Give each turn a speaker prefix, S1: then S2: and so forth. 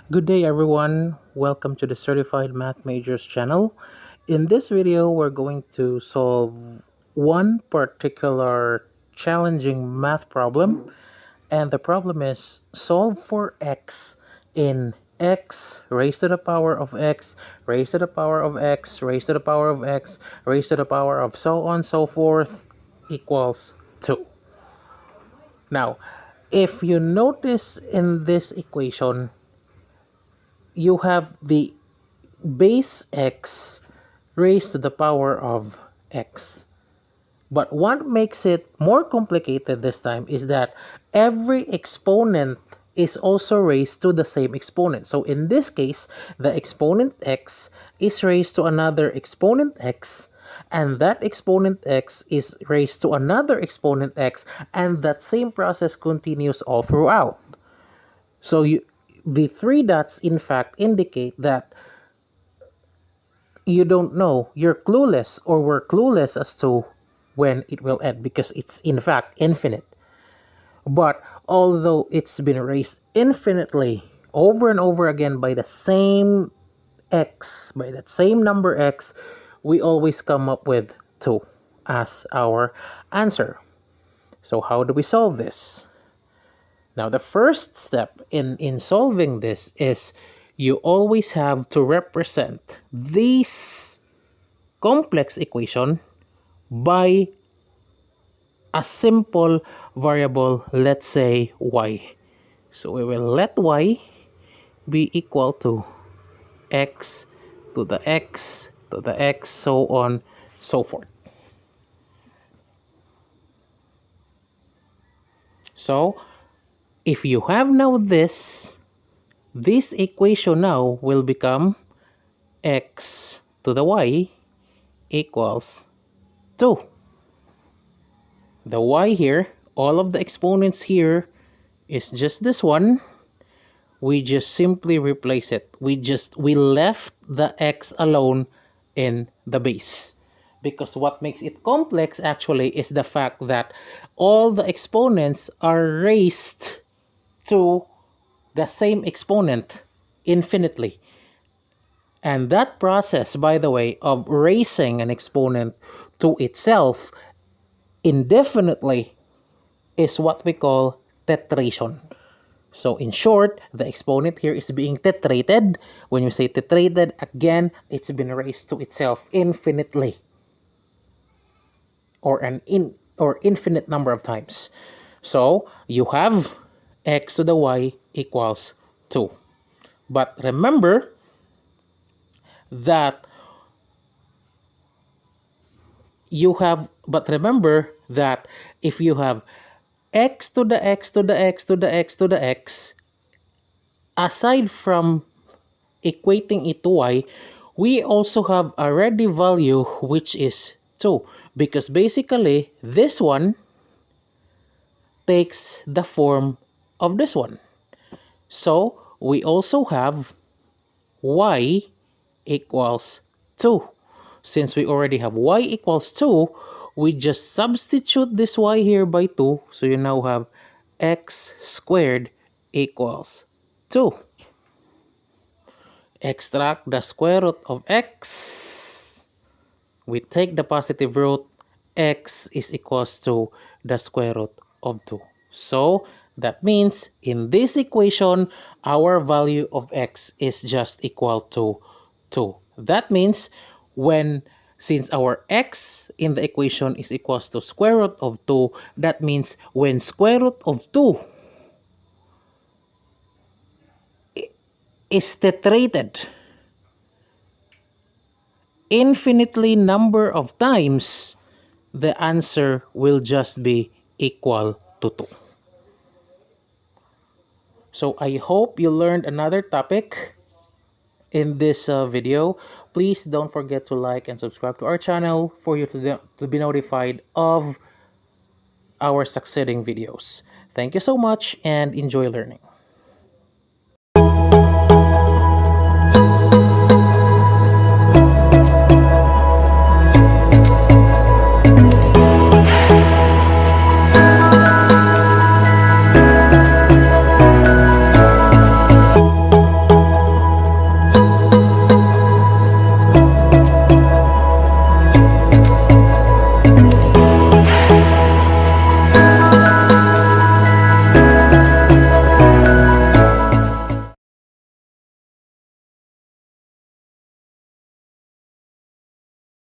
S1: Good day everyone, welcome to the Certified Math Majors channel. In this video, we're going to solve one particular challenging math problem, and the problem is solve for x in x raised to the power of x, raised to the power of x, raised to the power of x, raised to the power of so on so forth equals 2. Now, if you notice in this equation, you have the base x raised to the power of x. But what makes it more complicated this time is that every exponent is also raised to the same exponent. So in this case, the exponent x is raised to another exponent x, and that exponent x is raised to another exponent x, and that same process continues all throughout. So the three dots in fact indicate that you don't know, you're clueless, or we're clueless as to when it will end because it's in fact infinite. But although it's been raised infinitely over and over again by the same x, by that same number x, we always come up with 2 as our answer. So how do we solve this? Now, the first step in solving this is you always have to represent this complex equation by a simple variable, let's say y. So we will let y be equal to x to the x to the x, so on, so forth. So if you have now this equation now will become x to the y equals 2. The y here, all of the exponents here is just this one. We just simply replace it. We left the x alone in the base. Because what makes it complex actually is the fact that all the exponents are raised to the same exponent infinitely. And that process, by the way, of raising an exponent to itself indefinitely is what we call tetration. So in short, the exponent here is being tetrated. When you say tetrated, again, it's been raised to itself infinitely, or infinite number of times. So you have x to the y equals 2. But remember that if you have x to the x to the x to the x to the x, aside from equating it to y, we also have a ready value which is 2, because basically this one takes the form of this one. So we also have y equals 2. Since we already have y equals 2, we just substitute this y here by 2. So you now have x squared equals 2. Extract the square root of x. We take the positive root. X is equals to the square root of 2. So that means in this equation, our value of x is just equal to 2. That means since our x in the equation is equals to square root of 2, that means when square root of 2 is tetrated infinitely number of times, the answer will just be equal to 2. So I hope you learned another topic in this video. Please don't forget to like and subscribe to our channel for you to be notified of our succeeding videos. Thank you so much and enjoy learning.